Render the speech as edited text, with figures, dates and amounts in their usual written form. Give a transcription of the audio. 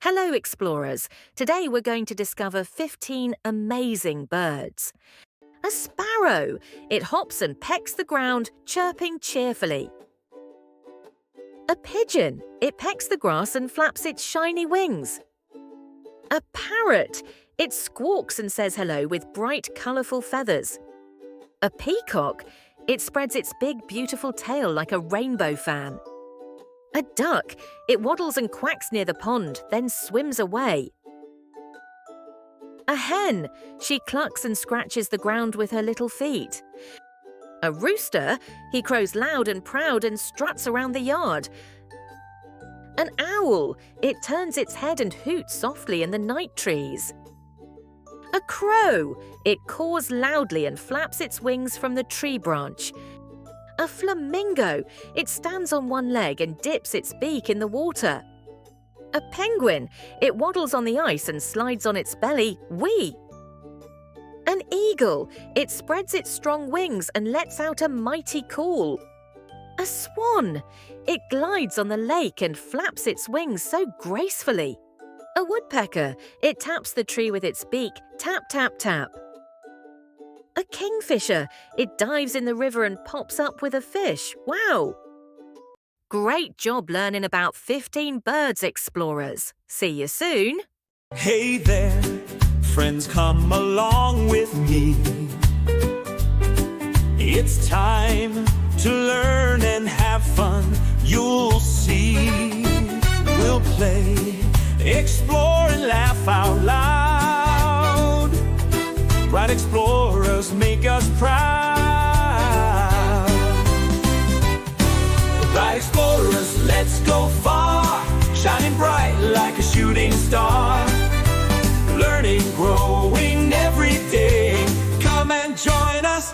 Hello, explorers. Today we're going to discover 15 amazing birds. A sparrow. It hops and pecks the ground, chirping cheerfully. A pigeon. It pecks the grass and flaps its shiny wings. A parrot. It squawks and says hello with bright, colourful feathers. A peacock. It spreads its big, beautiful tail like a rainbow fan. A duck. It waddles and quacks near the pond, then swims away. A hen. She clucks and scratches the ground with her little feet. A rooster. He crows loud and proud and struts around the yard. An owl. It turns its head and hoots softly in the night trees. A crow. It caws loudly and flaps its wings from the tree branch. A flamingo. It stands on one leg and dips its beak in the water. A penguin. It waddles on the ice and slides on its belly, wee. An eagle. It spreads its strong wings and lets out a mighty call. A swan. It glides on the lake and flaps its wings so gracefully. A woodpecker. It taps the tree with its beak, tap, tap, tap. A kingfisher. It dives in the river and pops up with a fish. Wow! Great job learning about 15 birds, explorers. See you soon. Hey there, friends, come along with me. It's time to learn and have fun. You'll see. We'll play, explore and laugh out loud. Bright explorers make us proud. Bright explorers, let's go far, shining bright like a shooting star. Learning, growing every day. Come and join us.